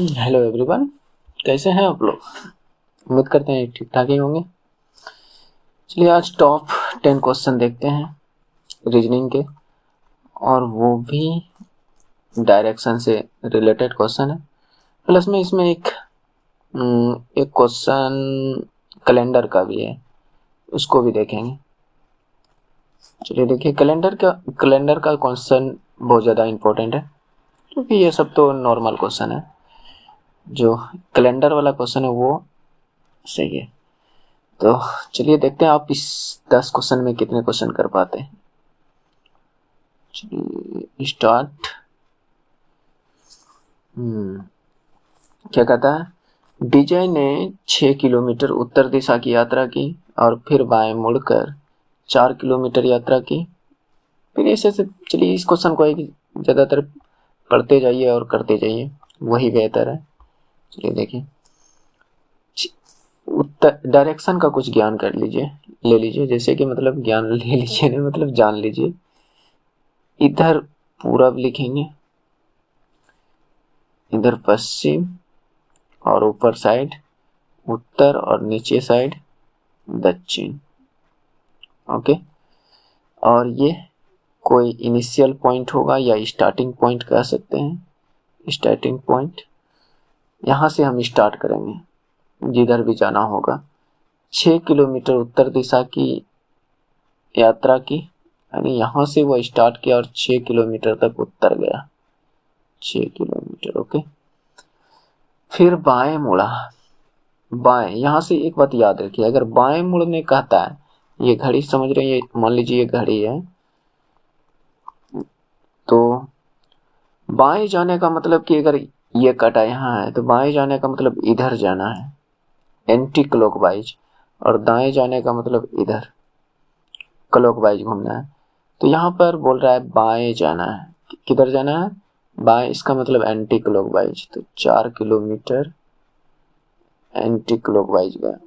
Hello everyone, कैसे हैं आप लोग। उम्मीद करते हैं ठीक ठाक ही होंगे। चलिए आज टॉप 10 क्वेश्चन देखते हैं रीजनिंग के, और वो भी डायरेक्शन से रिलेटेड क्वेश्चन है। प्लस में इसमें एक क्वेश्चन कैलेंडर का भी है, उसको भी देखेंगे। चलिए देखिए, कैलेंडर का क्वेश्चन बहुत ज़्यादा इम्पोर्टेंट है, क्योंकि ये सब तो नॉर्मल क्वेश्चन है। जो कैलेंडर वाला क्वेश्चन है वो सही है। तो चलिए देखते हैं आप इस 10 क्वेश्चन में कितने क्वेश्चन कर पाते हैं। चलिए स्टार्ट। क्या कहता है, विजय ने 6 किलोमीटर उत्तर दिशा की यात्रा की और फिर बाएं मुड़कर 4 किलोमीटर यात्रा की। फिर ऐसे से चलिए इस क्वेश्चन को ज़्यादातर पढ़ते जाइए और करते जाइए, वही बेहतर है। चलिए देखिए, उत्तर डायरेक्शन का कुछ ज्ञान कर लीजिए, ले लीजिए। जैसे कि मतलब ज्ञान ले लीजिए ना, मतलब जान लीजिए। इधर पूरब लिखेंगे, इधर पश्चिम, और ऊपर साइड उत्तर, और नीचे साइड दक्षिण। ओके, और ये कोई इनिशियल पॉइंट होगा या स्टार्टिंग पॉइंट कह सकते हैं। स्टार्टिंग पॉइंट यहाँ से हम स्टार्ट करेंगे, जिधर भी जाना होगा। 6 किलोमीटर उत्तर दिशा की यात्रा की, यानी यहाँ से वो स्टार्ट किया और 6 किलोमीटर तक उत्तर गया। 6 किलोमीटर। ओके, फिर बाएं मुड़ा। बाएं, यहाँ से एक बात याद रखिए, अगर बाएं मुड़ने कहता है, ये घड़ी समझ रहे हैं, मान लीजिए ये घड़ी है, तो बाएं जाने का मतलब कि अगर ये कटा यहाँ है तो बाएं जाने का मतलब इधर जाना है, एंटी क्लॉकवाइज। और दाएं जाने का मतलब इधर क्लॉकवाइज घूमना है। तो यहाँ पर बोल रहा है बाएं जाना है। किधर जाना है? बाएं, इसका मतलब एंटी क्लॉकवाइज। तो 4 किलोमीटर एंटी क्लॉकवाइज गया,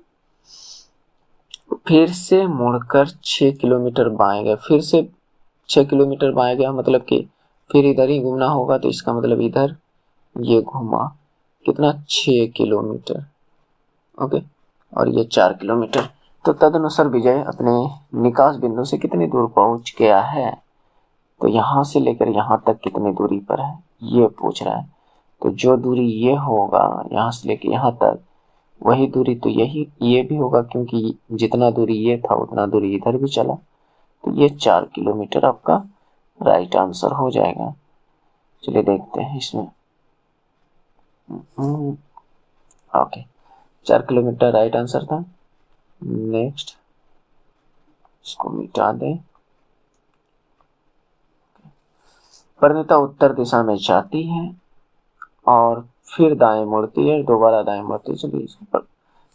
फिर से मुड़कर 6 किलोमीटर बाएं गया, फिर से 6 किलोमीटर बाएं गया, मतलब कि फिर इधर ही घूमना होगा। तो इसका मतलब इधर ये घूमा, कितना? 6 किलोमीटर। ओके, और ये 4 किलोमीटर। तो तदनुसार विजय अपने निकास बिंदु से कितनी दूर पहुंच गया है, तो यहाँ से लेकर यहाँ तक कितनी दूरी पर है ये पूछ रहा है। तो जो दूरी ये होगा यहाँ से लेकर यहाँ तक, वही दूरी तो ये भी होगा, क्योंकि जितना दूरी ये था उतना दूरी इधर भी चला। तो ये 4 किलोमीटर आपका राइट आंसर हो जाएगा। चलिए देखते हैं इसमें। ओके, 4 किलोमीटर राइट आंसर था। नेक्स्ट, इसको मिटा दें। परिणीता उत्तर दिशा में जाती है और फिर दाएं मुड़ती है, दोबारा दाएं मुड़ती है। चलिए इसको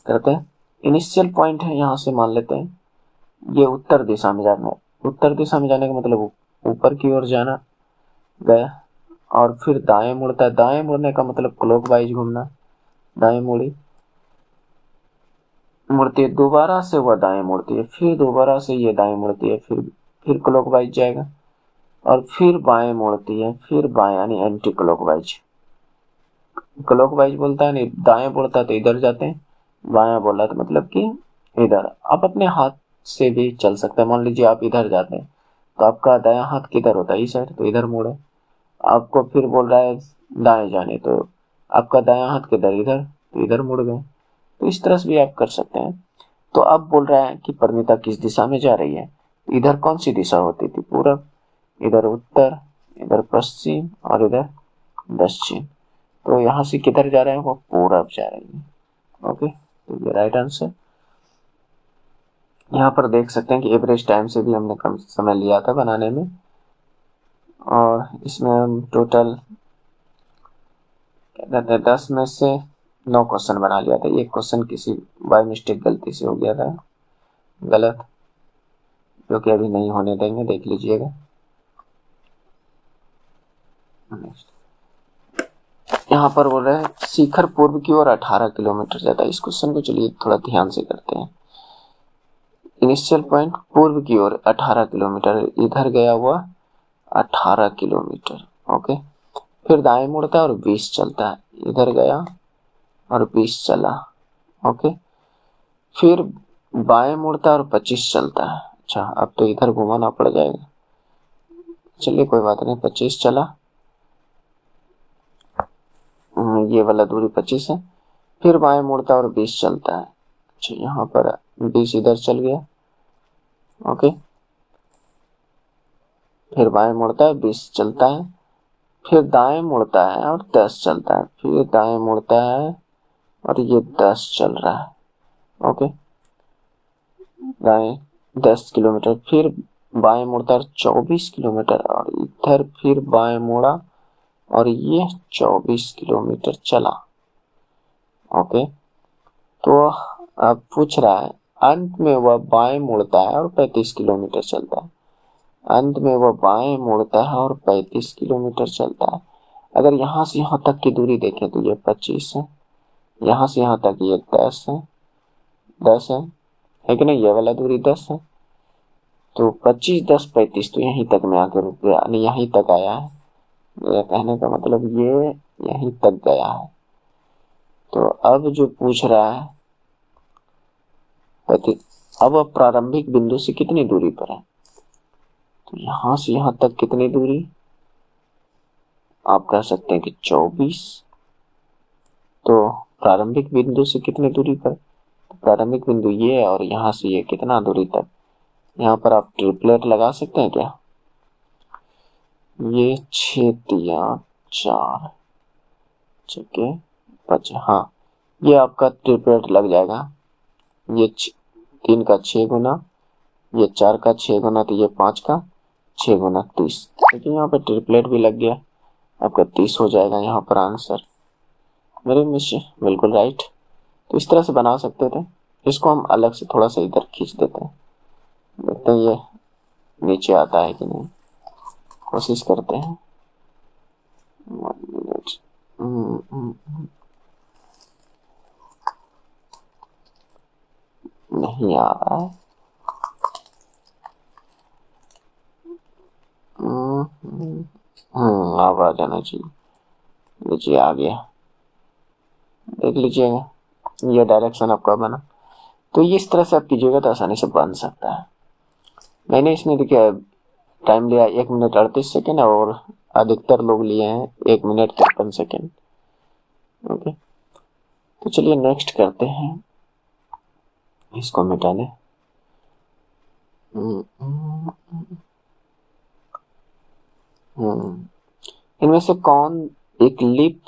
करते हैं। इनिशियल पॉइंट है, यहाँ से मान लेते हैं ये उत्तर दिशा में जाना है। उत्तर दिशा में जाने का मतलब ऊपर की ओर जाना, गया। और फिर दाएं मुड़ता है, दाएं मुड़ने का मतलब क्लॉकवाइज घूमना। दाएं मुड़ी, मुड़ती है, दोबारा से वह दाएं मुड़ती है, फिर दोबारा से ये दाएं मुड़ती है, फिर क्लॉकवाइज जाएगा, और फिर बाएं मुड़ती है, फिर बाएं, यानी एंटी क्लॉकवाइज। क्लॉकवाइज बोलता है, नहीं दाएं बोलता है तो इधर जाते हैं, बायां बोला तो मतलब कि इधर। आप अपने हाथ से भी चल सकते हैं। मान लीजिए आप इधर जाते हैं तो आपका दायां हाथ किधर होता है? इस साइड, तो इधर मुड़े। आपको फिर बोल रहा है दाएं जाने, तो आपका दायां हाथ किधर? इधर, तो इधर मुड़ गए। तो इस तरह से भी आप कर सकते हैं। तो अब बोल रहा है कि परिणीता किस दिशा में जा रही है। इधर कौन सी दिशा होती थी? पूरब, इधर उत्तर, इधर पश्चिम, और इधर दक्षिण। तो यहाँ से किधर जा रहे हैं? वो पूरब जा रही है। ओके, तो ये राइट आंसर। यहाँ पर देख सकते हैं कि एवरेज टाइम से भी हमने कम समय लिया था बनाने में, और इसमें हम टोटल 10 में से 9 क्वेश्चन बना लिया था। एक क्वेश्चन किसी बाय मिस्टेक गलती से हो गया था गलत, जो कि अभी नहीं होने देंगे, देख लीजिएगा। नेक्स्ट, यहाँ पर बोल रहे हैं शिखर पूर्व की ओर 18 किलोमीटर जाता है। इस क्वेश्चन को चलिए थोड़ा ध्यान से करते हैं। इनिशियल पॉइंट पूर्व की ओर 18 किलोमीटर, इधर गया हुआ 18 किलोमीटर। ओके, फिर दाएं मुड़ता है और 20 चलता है। इधर गया और 20 चला। ओके, फिर बाएं मुड़ता है और 25 चलता है। अच्छा, अब तो इधर घुमाना पड़ जाएगा। चलिए कोई बात नहीं, 25 चला, ये वाला दूरी 25 है। फिर बाएं मुड़ता है और 20 चलता है। अच्छा, यहाँ पर 20 इधर चल गया। ओके, फिर बाएं मुड़ता है, 20 चलता है, फिर दाएं मुड़ता है और 10 चलता है, फिर दाएं मुड़ता है और ये 10 चल रहा है। ओके, दाएं 10 किलोमीटर, फिर बाएं मुड़ता है 24 किलोमीटर, और इधर फिर बाएं मुड़ा और ये 24 किलोमीटर चला। ओके, तो अब पूछ रहा है अंत में वह बाएं मुड़ता है और 35 किलोमीटर चलता है। अंत में वह बाएं मुड़ता है और 35 किलोमीटर चलता है। अगर यहाँ से यहाँ तक की दूरी देखें तो ये 25 है, यहाँ से यहाँ तक ये 10 है, 10 है कि नहीं, ये वाला दूरी 10 है। तो 25, 10, 35 तो यहीं तक में आकर रुक गया, यानी यहीं तक आया है। मेरा कहने का मतलब ये यहीं तक गया है। तो अब जो पूछ रहा है अब प्रारंभिक बिंदु से कितनी दूरी पर है, तो यहां से यहां तक कितनी दूरी, आप कह सकते हैं कि 24। तो प्रारंभिक बिंदु से कितनी दूरी पर, तो प्रारंभिक बिंदु ये है और यहां से ये कितना दूरी तक, यहाँ पर आप ट्रिपलेट लगा सकते हैं क्या, ये 6 तिया 4, ठीक है 5, हाँ ये आपका ट्रिपलेट लग जाएगा। ये 3 का 6 गुना, ये 4 का 6 गुना, तो ये 5 का 6 गुना 30। देखिए यहाँ पर ट्रिपलेट भी लग गया, आपका 30 हो जाएगा यहाँ पर आंसर। मेरे मिस्टर बिल्कुल राइट। तो इस तरह से बना सकते थे। इसको हम अलग से थोड़ा सा इधर खींच देते हैं, देखते हैं ये नीचे आता है कि नहीं, कोशिश करते हैं। 1 मिनट, नहीं आ रहा है। अब आ जाना चाहिए। लीजिए आ गया, देख लीजिएगा ये डायरेक्शन आपका बना। तो ये इस तरह से आप कीजिएगा तो आसानी से बन सकता है। मैंने इसमें देखिए टाइम लिया 1 मिनट 38 सेकेंड और अधिकतर लोग लिए हैं 1 मिनट 53 सेकेंड। ओके, तो चलिए नेक्स्ट करते हैं, इसको मिटा दें। इनमें से कौन एक लीप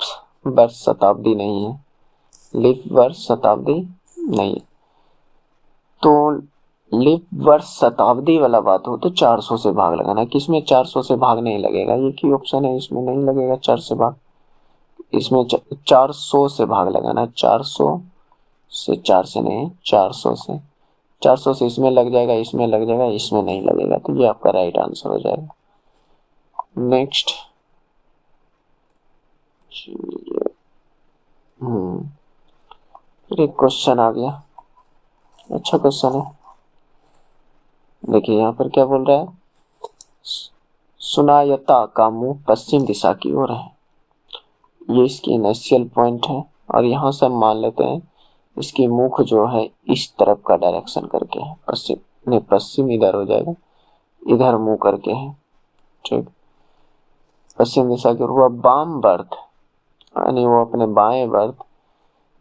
वर्ष शताब्दी नहीं है, लीप वर्ष शताब्दी नहीं है। तो लीप वर्ष शताब्दी वाला बात हो तो 400 से भाग लगाना, किसमें 400 से भाग नहीं लगेगा, ये की ऑप्शन है इसमें नहीं लगेगा 4 से भाग, इसमें 400 से भाग लगाना, 400 से 4 से नहीं, 400 से, 400 से इसमें लग जाएगा, इसमें लग जाएगा, इसमें नहीं लगेगा, तो ये आपका राइट आंसर हो जाएगा। नेक्स्ट, फिर एक क्वेश्चन आ गया, अच्छा क्वेश्चन है। देखिए यहाँ पर क्या बोल रहा है, सुनायता का मुंह पश्चिम दिशा की ओर है, ये इसकी इनिशियल पॉइंट है। और यहाँ से हम मान लेते हैं इसकी मुख जो है इस तरफ का डायरेक्शन करके है, पश्चिम नहीं, पश्चिम इधर हो जाएगा, इधर मुंह करके है, ठीक, पश्चिम दिशा की ओर। वह बाम बर्थ यानी वो अपने बाएं बर्थ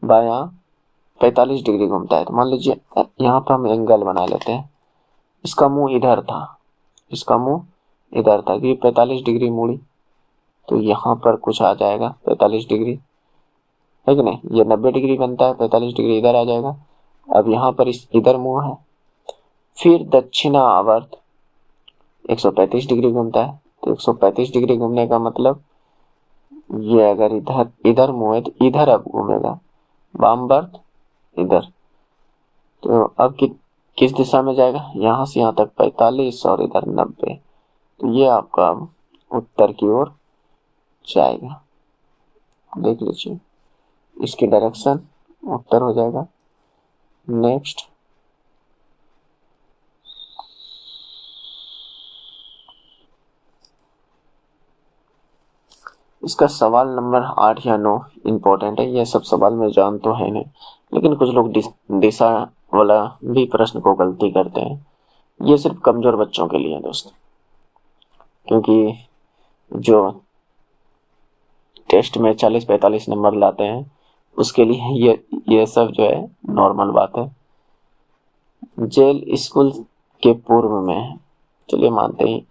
बाया 45 डिग्री घूमता है। तो मान लीजिए यहाँ पर हम एंगल बना लेते हैं, इसका मुंह इधर था, इसका मुंह इधर था, ये 45 डिग्री मुड़ी, तो यहाँ पर कुछ आ जाएगा 45 डिग्री, है कि नहीं, ये 90 डिग्री बनता है, 45 डिग्री इधर आ जाएगा। अब यहाँ पर इस इधर मुंह है, फिर दक्षिणा आवर्त 135 डिग्री घूमता है, तो 135 डिग्री घूमने का मतलब ये अगर इधर मुंह है तो इधर अब घूमेगा, वाम बर्थ इधर, तो अब किस दिशा में जाएगा, यहाँ से यहाँ तक 45 और इधर 90, तो ये आपका अब उत्तर की ओर जाएगा। देख लीजिए इसकी डायरेक्शन उत्तर हो जाएगा। नेक्स्ट, इसका सवाल नंबर 8 या 9 इम्पोर्टेंट है। ये सब सवाल में जान तो है नहीं, लेकिन कुछ लोग दिशा वाला भी प्रश्न को गलती करते हैं। ये सिर्फ कमजोर बच्चों के लिए है दोस्तों, क्योंकि जो टेस्ट में 40-45 नंबर लाते हैं उसके लिए ये सब जो है नॉर्मल बात है। जेल स्कूल के पूर्व में है, चलिए मानते हैं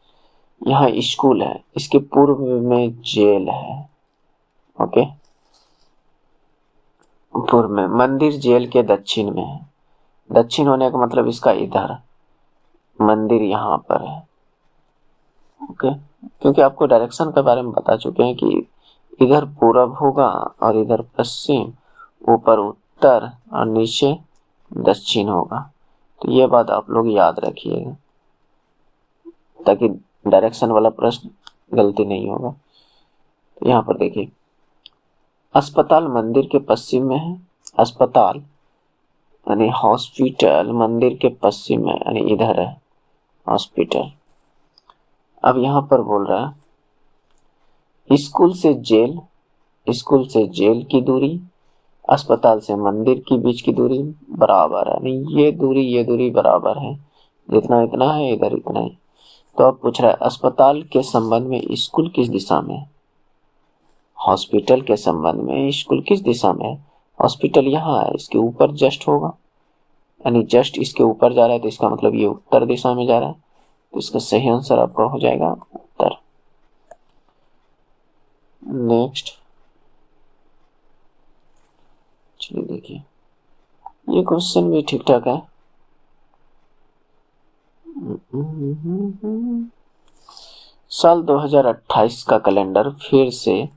यहाँ स्कूल है, इसके पूर्व में जेल है। ओके, पूर्व में। मंदिर जेल के दक्षिण में है। दक्षिण होने का मतलब इसका इधर, मंदिर यहाँ पर है। ओके, क्योंकि आपको डायरेक्शन के बारे में बता चुके हैं कि इधर पूरब होगा और इधर पश्चिम, ऊपर उत्तर और नीचे दक्षिण होगा। तो ये बात आप लोग याद रखिएगा ताकि डायरेक्शन वाला प्रश्न गलती नहीं होगा। तो यहाँ पर देखिए, अस्पताल मंदिर के पश्चिम में है। अस्पताल यानी हॉस्पिटल मंदिर के पश्चिम में, यानी इधर है हॉस्पिटल। अब यहाँ पर बोल रहा है स्कूल से जेल की दूरी अस्पताल से मंदिर के बीच की दूरी बराबर है, यानी ये दूरी बराबर है। जितना इतना है इधर इतना है। तो अब पूछ रहा है अस्पताल के संबंध में स्कूल किस दिशा में है। हॉस्पिटल के संबंध में स्कूल किस दिशा में है। हॉस्पिटल यहाँ है, इसके ऊपर जस्ट होगा, यानी जस्ट इसके ऊपर जा रहा है तो इसका मतलब ये उत्तर दिशा में जा रहा है। तो इसका सही आंसर आपका हो जाएगा उत्तर। नेक्स्ट, चलिए देखिए, ये क्वेश्चन भी ठीक ठाक है। साल 2028 का कैलेंडर फिर से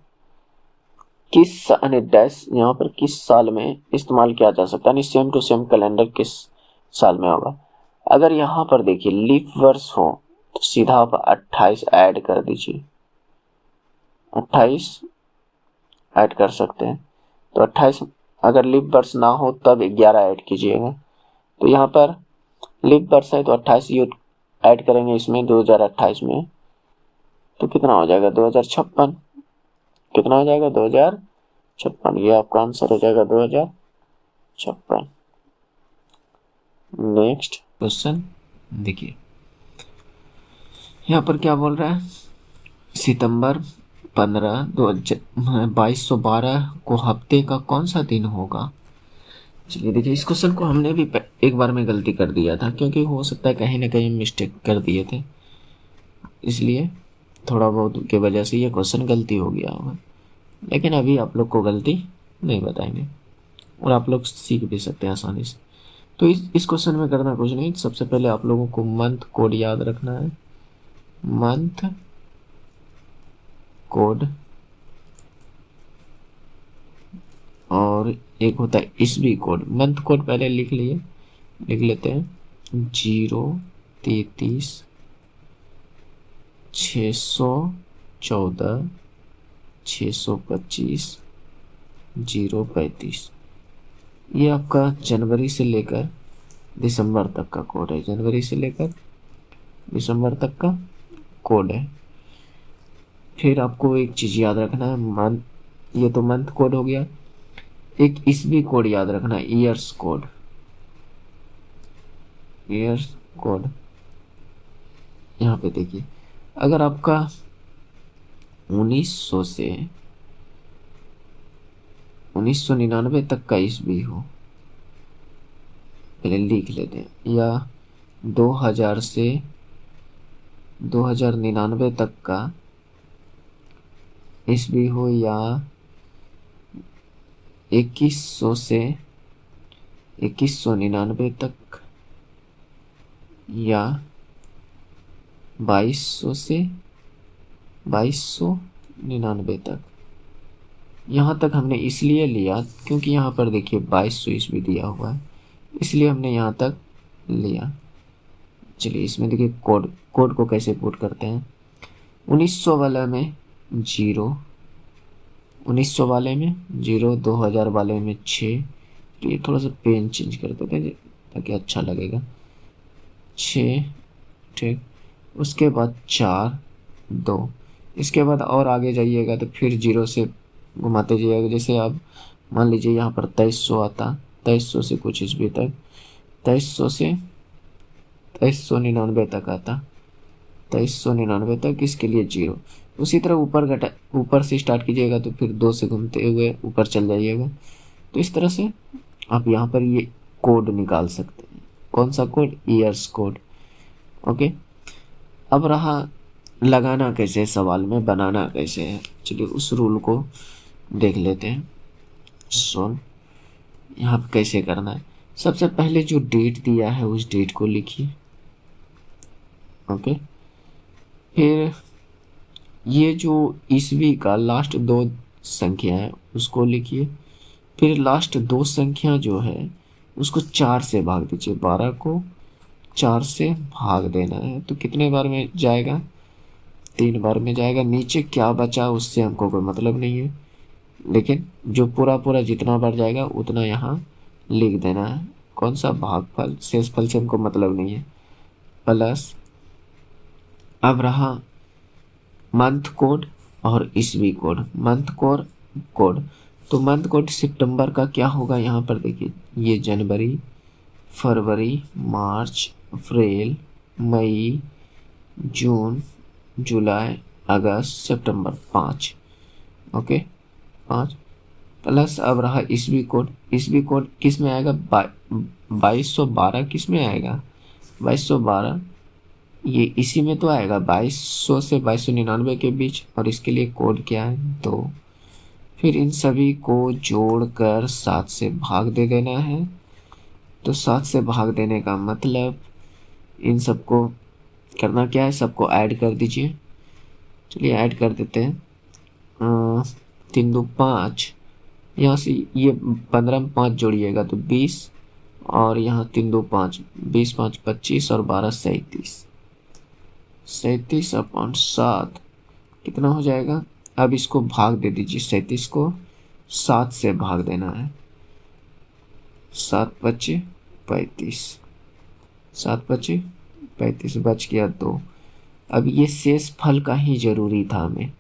किस डैश यहाँ पर किस साल में इस्तेमाल किया जा सकता है, यानी सेम टू सेम कैलेंडर किस साल में होगा। अगर यहाँ पर देखिए लीप वर्ष हो तो सीधा आप 28 ऐड कर दीजिए, 28 ऐड कर सकते हैं। तो 28, अगर लीप वर्ष ना हो तब 11 ऐड कीजिएगा। तो यहाँ पर लीप वर्ष है तो 28 ये ऐड करेंगे इसमें 2028 में, तो कितना हो जाएगा 2056। कितना हो जाएगा 2056। ये आपका आंसर हो जाएगा 2056। नेक्स्ट क्वेश्चन देखिए, यहाँ पर क्या बोल रहा है, सितंबर 15 2212 को हफ्ते का कौन सा दिन होगा। चलिए देखिए, इस क्वेश्चन को हमने भी एक बार में गलती कर दिया था, क्योंकि हो सकता है कहीं ना कहीं मिस्टेक कर दिए थे, इसलिए थोड़ा बहुत के वजह से ये क्वेश्चन गलती हो गया होगा। लेकिन अभी आप लोग को गलती नहीं बताएंगे और आप लोग सीख भी सकते हैं आसानी से। तो इस क्वेश्चन में करना कुछ नहीं, सबसे पहले आप लोगों को मंथ कोड याद रखना है। मंथ कोड, और एक होता है ईस्वी कोड। मंथ कोड पहले लिख लेते हैं 033 614 625 035। ये आपका जनवरी से लेकर दिसंबर तक का कोड है। जनवरी से लेकर दिसंबर तक का कोड है। फिर आपको एक चीज याद रखना है, मंथ, ये तो मंथ कोड हो गया। एक ईस्वी कोड याद रखना है, ईयर्स कोड। ईयर्स कोड यहाँ पे देखिए, अगर आपका 1900 से 1999 तक का ईस्वी हो, पहले लिख लेते हैं, या 2000 से 2099 तक का ईस्वी हो, या 2100 से 2199 तक, या 2200 से 2299 तक। यहाँ तक हमने इसलिए लिया क्योंकि यहाँ पर देखिए 2200 ईस्वी दिया हुआ है, इसलिए हमने यहाँ तक लिया। चलिए इसमें देखिए कोड को कैसे पुट करते हैं। 1900 वाला में 0, 1900 वाले में 0, 2000 वाले में 6। तो ये थोड़ा सा पेन चेंज कर देते हैं ताकि अच्छा लगेगा। 6, ठीक। उसके बाद 4, 2, इसके बाद और आगे जाइएगा तो फिर 0 से घुमाते जाइएगा। जैसे आप मान लीजिए यहाँ पर 2300 आता, 2300 से कुछ ईस्वी तक, 2300 से 2399 तक आता, 2399 तक, इसके लिए 0। उसी तरह ऊपर से स्टार्ट कीजिएगा तो फिर 2 से घूमते हुए ऊपर चल जाइएगा। तो इस तरह से आप यहाँ पर ये कोड निकाल सकते हैं। कौन सा कोड? Years code. ओके, अब रहा लगाना कैसे सवाल में, बनाना कैसे है। चलिए उस रूल को देख लेते हैं। सोल्व यहाँ पर कैसे करना है। सबसे पहले जो डेट दिया है उस डेट को लिखिए। ओके, फिर ये जो ईस्वी का लास्ट 2 संख्या है उसको लिखिए। फिर लास्ट 2 संख्या जो है उसको 4 से भाग दीजिए। 12 को 4 से भाग देना है तो कितने बार में जाएगा? 3 बार में जाएगा। नीचे क्या बचा उससे हमको कोई मतलब नहीं है, लेकिन जो पूरा जितना बार जाएगा उतना यहाँ लिख देना है। कौन सा? भागफल। शेषफल से हमको मतलब नहीं है। प्लस अब रहा मंथ कोड और ईस्वी कोड। मंथ कोड तो मंथ कोड सितंबर का क्या होगा? यहाँ पर देखिए, ये जनवरी, फरवरी, मार्च, अप्रैल, मई, जून, जुलाई, अगस्त, सितंबर, 5। ओके, 5। प्लस अब रहा ईस्वी कोड। ईस्वी कोड किस में आएगा? 2212 किस में आएगा? 2212 ये इसी में तो आएगा, 2200 से 2299 के बीच। और इसके लिए कोड क्या है? 2। फिर इन सभी को जोड़कर 7 से भाग दे देना है। तो 7 से भाग देने का मतलब इन सबको करना क्या है? सबको ऐड कर दीजिए। चलिए ऐड कर देते हैं। 3 2 5, यहाँ से ये 15 में 5 जोड़िएगा तो 20, और यहाँ 3 2 5, 20 5 25 और 12 37, 37/7 कितना हो जाएगा? अब इसको भाग दे दीजिए। 37 को 7 से भाग देना है। 7 बचे 35, 7 बचे 35, बच गया 2। अब ये शेष फल का ही जरूरी था हमें,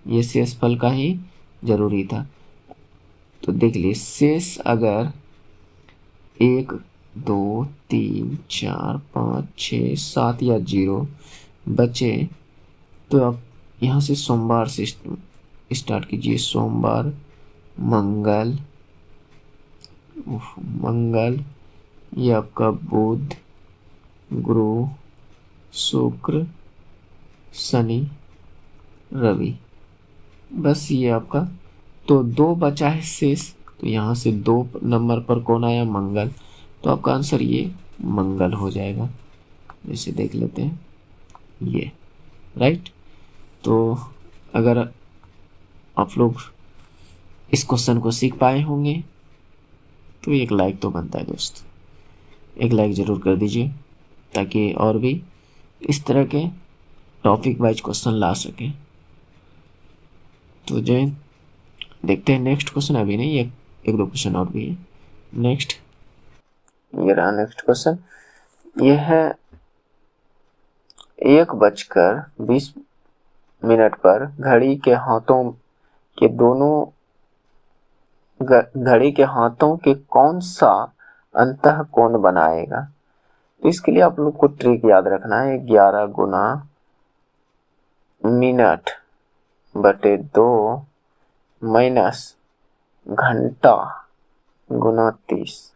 ये शेष फल का ही जरूरी था। तो देख लिए, शेष अगर 1 2 3 4 5 6 7 या 0 बचे तो अब यहाँ से सोमवार से स्टार्ट कीजिए। सोमवार, मंगल, ये आपका बुध, गुरु, शुक्र, शनि, रवि, बस ये आपका। तो 2 बचा है शेष, तो यहाँ से 2 नंबर पर कौन आया? मंगल। तो आपका आंसर ये मंगल हो जाएगा। जैसे देख लेते हैं ये, राइट। तो अगर आप लोग इस क्वेश्चन को सीख पाए होंगे तो एक लाइक तो बनता है दोस्त, एक लाइक ज़रूर कर दीजिए ताकि और भी इस तरह के टॉपिक वाइज क्वेश्चन ला सकें। तो जय, देखते हैं नेक्स्ट क्वेश्चन। अभी नहीं, एक 2 क्वेश्चन और भी है। नेक्स्ट, ये रहा नेक्स्ट क्वेश्चन। ये है 1:20 पर घड़ी के हाथों के कौन सा अंतः कोण बनाएगा? तो इसके लिए आप लोग को ट्रिक याद रखना है। 11 गुना मिनट बटे 2 माइनस घंटा गुना 30,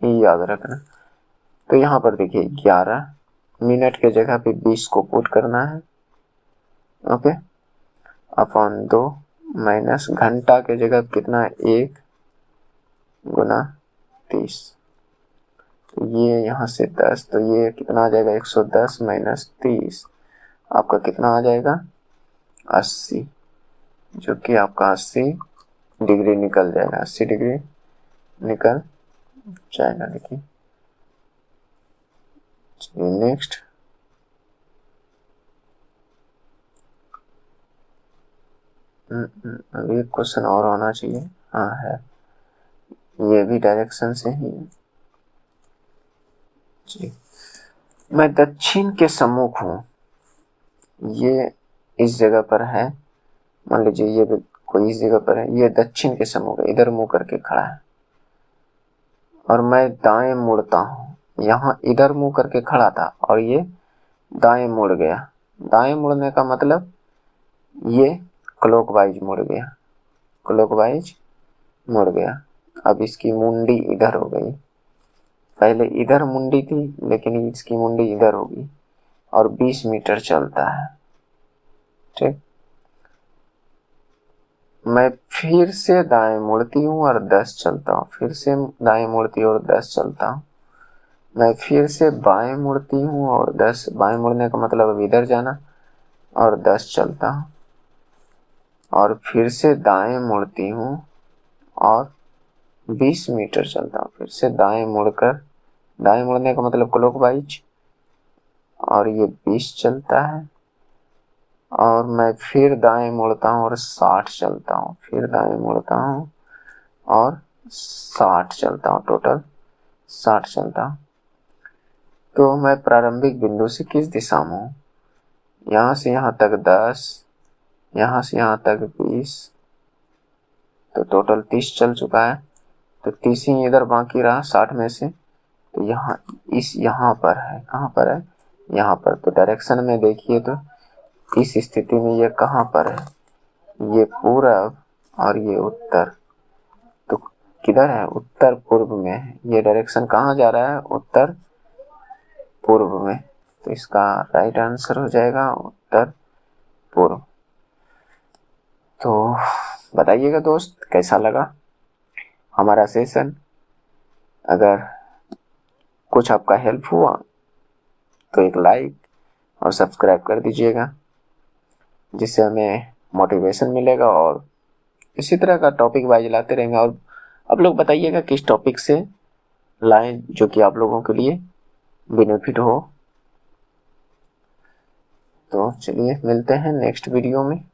ये याद रखना। तो यहाँ पर देखिए 11 मिनट के जगह पे 20 को पुट करना है। ओके, अपॉन 2 माइनस घंटा के जगह कितना है? 1 गुना 30। तो ये यहाँ से 10, तो ये कितना आ जाएगा? 110 माइनस 30, आपका कितना आ जाएगा? 80, जो कि आपका 80 डिग्री निकल जाएगा। 80 डिग्री निकल जाएगा। देखिए, चलिए नेक्स्ट। अभी एक क्वेश्चन और होना चाहिए। हाँ है, ये भी डायरेक्शन से ही है। मैं दक्षिण के सम्मुख हूँ, ये इस जगह पर है, मान लीजिए ये भी कोई इस जगह पर है, ये दक्षिण के समूह का इधर मुंह करके खड़ा है और मैं दाएं मुड़ता हूँ, यहाँ इधर मुंह करके खड़ा था और ये दाएं मुड़ गया। दाएं मुड़ने का मतलब ये क्लॉकवाइज मुड़ गया, क्लॉकवाइज मुड़ गया। अब इसकी मुंडी इधर हो गई, पहले इधर मुंडी थी लेकिन इसकी मुंडी इधर होगी और 20 मीटर चलता है। ठीक, मैं फिर से दाएं मुड़ती हूँ और 10 चलता हूँ, फिर से दाएं मुड़ती हूँ और 10 चलता हूँ। मैं फिर से बाएं मुड़ती हूँ और 10, बाएं मुड़ने का मतलब अब इधर जाना, और 10 चलता हूँ और फिर से दाएं मुड़ती हूँ और 20 मीटर चलता हूँ। फिर से दाएं मुड़कर, दाएं मुड़ने का मतलब क्लॉकवाइज, और ये 20 चलता है और मैं फिर दाएं मुड़ता हूँ और 60 चलता हूँ, फिर दाएं मुड़ता हूँ और 60 चलता हूँ, टोटल 60 चलता हूँ। तो मैं प्रारंभिक बिंदु से किस दिशा में हूँ, यहाँ से यहाँ तक 10, यहाँ से यहाँ तक 20, तो टोटल 30 चल चुका है। तो 30 ही इधर बाकी रहा 60 में से, तो यहाँ यहाँ पर है, कहाँ पर है, यहाँ पर। तो डायरेक्शन में देखिए तो इस स्थिति में ये कहाँ पर है, ये पूरब और ये उत्तर, तो किधर है, उत्तर पूर्व में है। ये डायरेक्शन कहाँ जा रहा है, उत्तर पूर्व में, तो इसका राइट आंसर हो जाएगा उत्तर पूर्व। तो बताइएगा दोस्त कैसा लगा हमारा सेशन। अगर कुछ आपका हेल्प हुआ तो एक लाइक और सब्सक्राइब कर दीजिएगा, जिससे हमें मोटिवेशन मिलेगा और इसी तरह का टॉपिक वाइज लाते रहेंगे। और आप लोग बताइएगा किस टॉपिक से लाएं जो कि आप लोगों के लिए बेनिफिट हो। तो चलिए मिलते हैं नेक्स्ट वीडियो में।